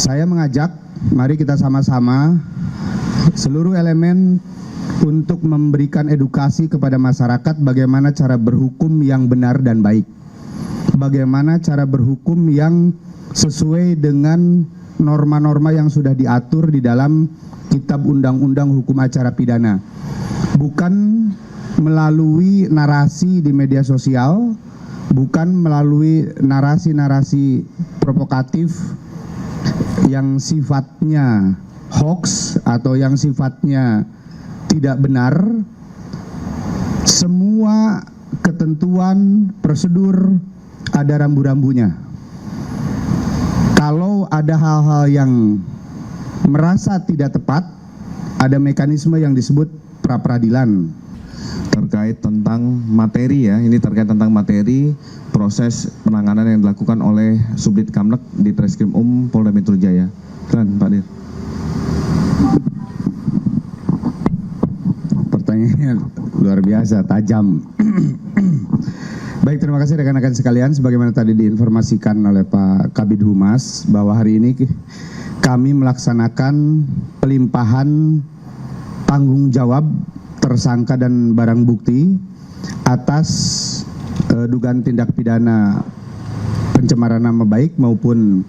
Saya mengajak, mari kita sama-sama seluruh elemen untuk memberikan edukasi kepada masyarakat bagaimana cara berhukum yang benar dan baik. Bagaimana cara berhukum yang sesuai dengan norma-norma yang sudah diatur di dalam Kitab Undang-Undang Hukum Acara Pidana. Bukan melalui narasi di media sosial, bukan melalui narasi-narasi provokatif yang sifatnya hoax atau yang sifatnya tidak benar. Semua ketentuan prosedur ada rambu-rambunya. Kalau ada hal-hal yang merasa tidak tepat, ada mekanisme yang disebut pra-peradilan. Terkait tentang materi ya, ini terkait tentang materi proses penanganan yang dilakukan oleh Subdit Kamnek di Treskrim Polda Metro Jaya. Silakan Pak Dir. Pertanyaannya luar biasa, tajam. Baik, terima kasih rekan-rekan sekalian. Sebagaimana tadi diinformasikan oleh Pak Kabid Humas bahwa hari ini kami melaksanakan pelimpahan tanggung jawab tersangka dan barang bukti atas dugaan tindak pidana pencemaran nama baik maupun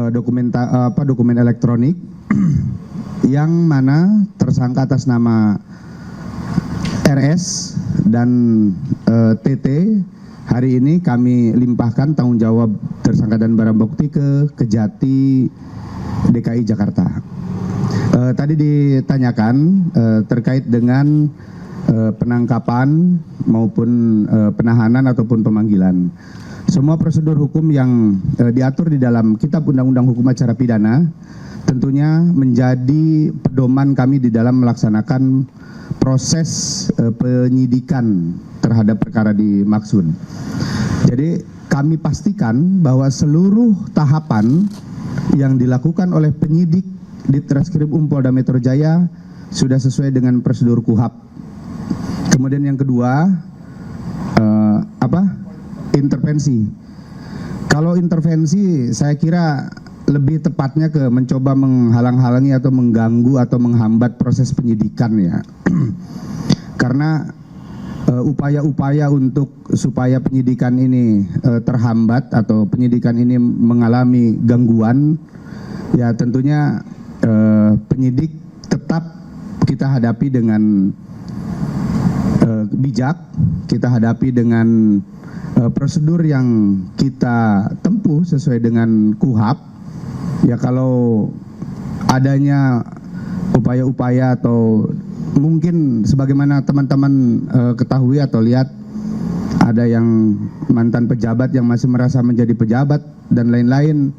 dokumen elektronik yang mana tersangka atas nama RS dan TT hari ini kami limpahkan tanggung jawab tersangka dan barang bukti ke Kejati DKI Jakarta. Tadi ditanyakan terkait dengan penangkapan maupun penahanan ataupun pemanggilan. Semua prosedur hukum yang diatur di dalam Kitab Undang-Undang Hukum Acara Pidana tentunya menjadi pedoman kami di dalam melaksanakan proses penyidikan terhadap perkara dimaksud. Jadi kami pastikan bahwa seluruh tahapan yang dilakukan oleh penyidik di Treskrim Polda Metro Jaya sudah sesuai dengan prosedur KUHAP. Kemudian yang kedua, intervensi. Kalau intervensi, saya kira lebih tepatnya ke mencoba menghalang-halangi atau mengganggu atau menghambat proses penyidikan ya. Karena upaya-upaya untuk supaya penyidikan ini terhambat atau penyidikan ini mengalami gangguan, ya tentunya penyidik tetap kita hadapi dengan bijak, kita hadapi dengan prosedur yang kita tempuh sesuai dengan KUHAP. Ya kalau adanya upaya-upaya atau mungkin sebagaimana teman-teman ketahui atau lihat ada yang mantan pejabat yang masih merasa menjadi pejabat dan lain-lain,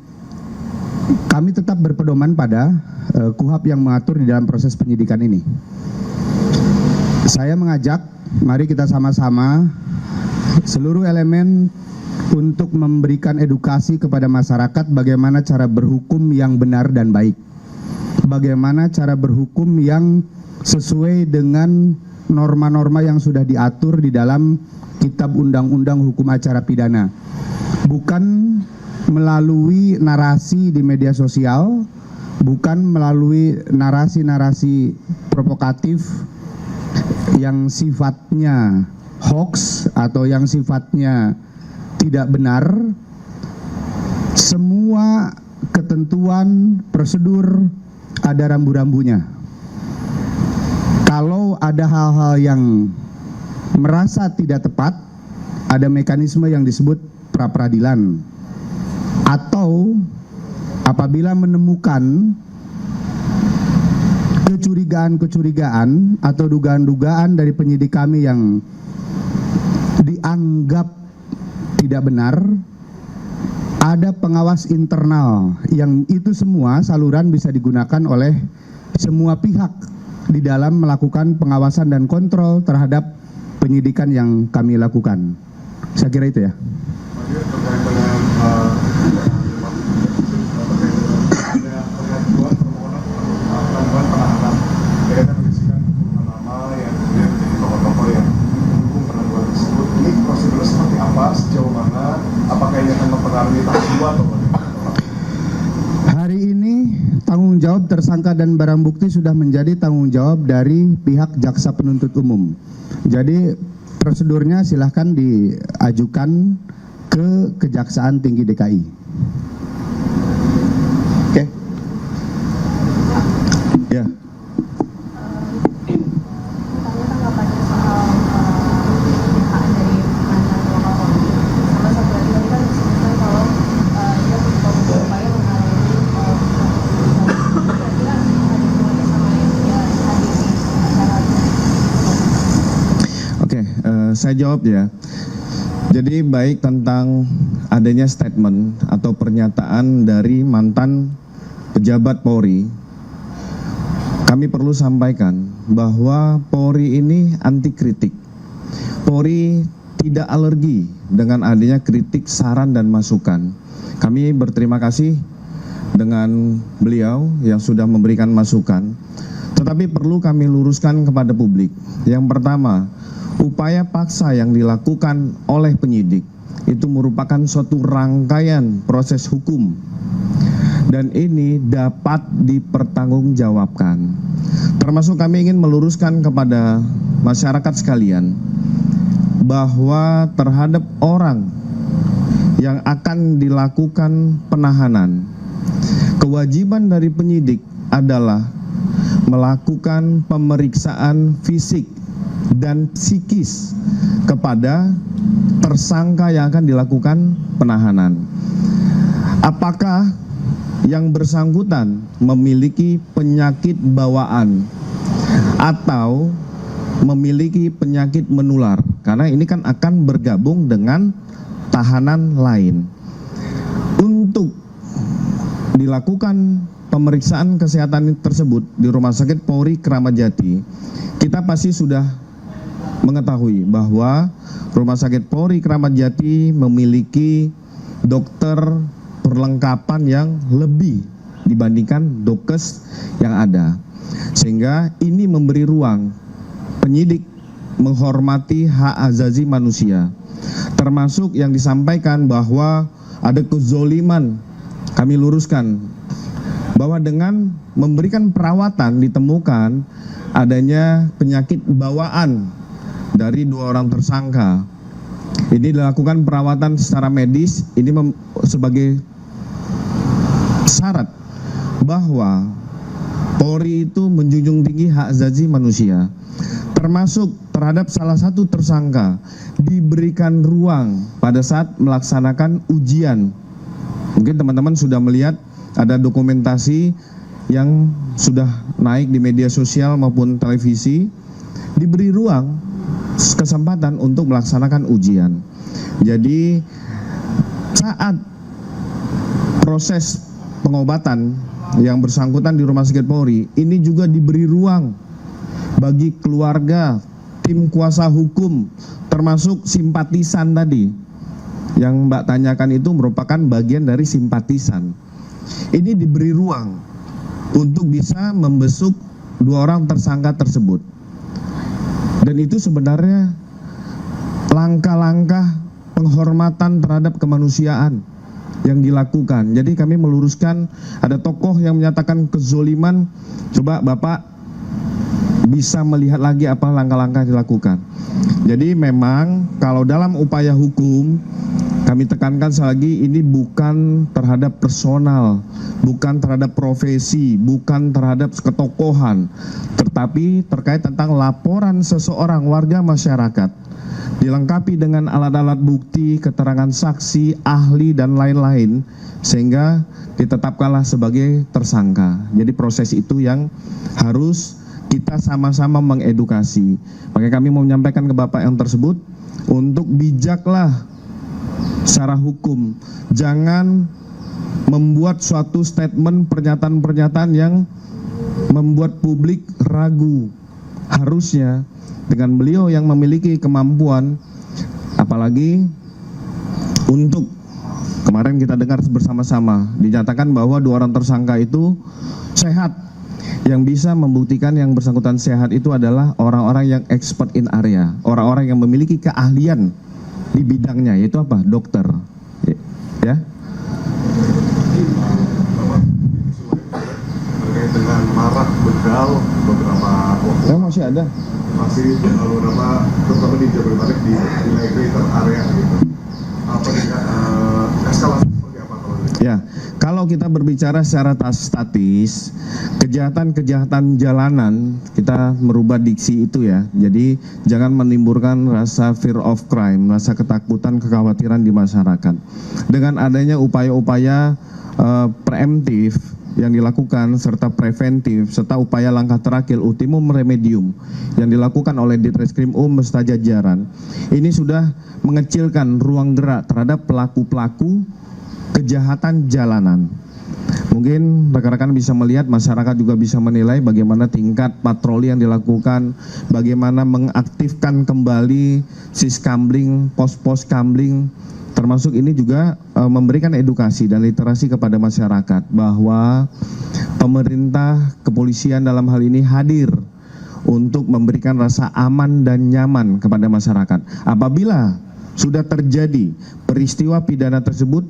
kami tetap berpedoman pada KUHAP yang mengatur di dalam proses penyidikan ini. Saya mengajak, mari kita sama-sama seluruh elemen untuk memberikan edukasi kepada masyarakat bagaimana cara berhukum yang benar dan baik. Bagaimana cara berhukum yang sesuai dengan norma-norma yang sudah diatur di dalam Kitab Undang-Undang Hukum Acara Pidana. Bukan melalui narasi di media sosial, bukan melalui narasi-narasi provokatif yang sifatnya hoax atau yang sifatnya tidak benar. Semua ketentuan prosedur ada rambu-rambunya. Kalau ada hal-hal yang merasa tidak tepat, ada mekanisme yang disebut pra-peradilan. Atau apabila menemukan kecurigaan-kecurigaan atau dugaan-dugaan dari penyidik kami yang dianggap tidak benar, ada pengawas internal yang itu semua saluran bisa digunakan oleh semua pihak di dalam melakukan pengawasan dan kontrol terhadap penyidikan yang kami lakukan. Saya kira itu ya. Sejauh mana, apakah ini akan Hari ini tanggung jawab tersangka dan barang bukti sudah menjadi tanggung jawab dari pihak jaksa penuntut umum. Jadi prosedurnya silahkan diajukan ke Kejaksaan Tinggi DKI. Oke. Ya. Saya jawab ya. Jadi baik tentang adanya statement atau pernyataan dari mantan pejabat Polri, kami perlu sampaikan bahwa Polri ini anti kritik. Polri tidak alergi dengan adanya kritik, saran, dan masukan. Kami berterima kasih dengan beliau yang sudah memberikan masukan. Tetapi perlu kami luruskan kepada publik. Yang pertama, upaya paksa yang dilakukan oleh penyidik itu merupakan suatu rangkaian proses hukum dan ini dapat dipertanggungjawabkan. Termasuk kami ingin meluruskan kepada masyarakat sekalian bahwa terhadap orang yang akan dilakukan penahanan, kewajiban dari penyidik adalah melakukan pemeriksaan fisik dan psikis kepada tersangka yang akan dilakukan penahanan. Apakah yang bersangkutan memiliki penyakit bawaan atau memiliki penyakit menular? Karena ini kan akan bergabung dengan tahanan lain. Untuk dilakukan pemeriksaan kesehatan tersebut di Rumah Sakit Polri Kramat Jati, kita pasti sudah mengetahui bahwa Rumah Sakit Polri Kramat Jati memiliki dokter perlengkapan yang lebih dibandingkan dokes yang ada, sehingga ini memberi ruang penyidik menghormati hak asasi manusia, termasuk yang disampaikan bahwa ada kezoliman. Kami luruskan bahwa dengan memberikan perawatan ditemukan adanya penyakit bawaan dari 2 orang tersangka. Ini dilakukan perawatan secara medis, ini sebagai syarat bahwa Polri itu menjunjung tinggi hak asasi manusia. Termasuk terhadap salah satu tersangka diberikan ruang pada saat melaksanakan ujian. Mungkin teman-teman sudah melihat ada dokumentasi yang sudah naik di media sosial maupun televisi, diberi ruang kesempatan untuk melaksanakan ujian. Jadi saat proses pengobatan yang bersangkutan di Rumah Sakit Polri, ini juga diberi ruang bagi keluarga, tim kuasa hukum, termasuk simpatisan tadi. Yang Mbak tanyakan itu merupakan bagian dari simpatisan. Ini diberi ruang untuk bisa membesuk 2 orang tersangka tersebut. Dan itu sebenarnya langkah-langkah penghormatan terhadap kemanusiaan yang dilakukan. Jadi kami meluruskan, ada tokoh yang menyatakan kezoliman, coba Bapak bisa melihat lagi apa langkah-langkah dilakukan. Jadi memang kalau dalam upaya hukum, kami tekankan sekali lagi, ini bukan terhadap personal, bukan terhadap profesi, bukan terhadap ketokohan, tetapi terkait tentang laporan seseorang warga masyarakat, dilengkapi dengan alat-alat bukti, keterangan saksi, ahli, dan lain-lain, sehingga ditetapkanlah sebagai tersangka. Jadi proses itu yang harus kita sama-sama mengedukasi. Makanya kami mau menyampaikan ke Bapak yang tersebut, untuk bijaklah secara hukum, jangan membuat suatu statement, pernyataan-pernyataan yang membuat publik ragu. Harusnya dengan beliau yang memiliki kemampuan, apalagi untuk kemarin kita dengar bersama-sama dinyatakan bahwa 2 orang tersangka itu sehat. Yang bisa membuktikan yang bersangkutan sehat itu adalah orang-orang yang expert in area, orang-orang yang memiliki keahlian di bidangnya, yaitu apa? Dokter. Ya. masih ada. Masih beberapa, terutama di Jabodetabek di wilayah greater area gitu. Apa dengan eskalasi seperti apa kalau ini? Ya, kalau kita berbicara secara statis, kejahatan-kejahatan jalanan, kita merubah diksi itu ya. Jadi jangan menimbulkan rasa fear of crime, rasa ketakutan, kekhawatiran di masyarakat. Dengan adanya upaya-upaya preemptif yang dilakukan serta preventif serta upaya langkah terakhir ultimum remedium yang dilakukan oleh Ditreskrim beserta jajaran, ini sudah mengecilkan ruang gerak terhadap pelaku-pelaku kejahatan jalanan. Mungkin rekan-rekan bisa melihat, masyarakat juga bisa menilai bagaimana tingkat patroli yang dilakukan, bagaimana mengaktifkan kembali siskamling, pos-pos kamling, termasuk ini juga memberikan edukasi dan literasi kepada masyarakat bahwa pemerintah, kepolisian dalam hal ini hadir untuk memberikan rasa aman dan nyaman kepada masyarakat. Apabila sudah terjadi peristiwa pidana tersebut,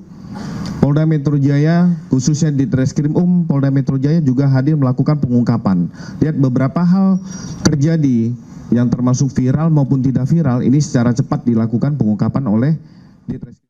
Polda Metro Jaya, khususnya di Ditreskrim Polda Metro Jaya juga hadir melakukan pengungkapan. Lihat beberapa hal terjadi yang termasuk viral maupun tidak viral, ini secara cepat dilakukan pengungkapan oleh Ditreskrim.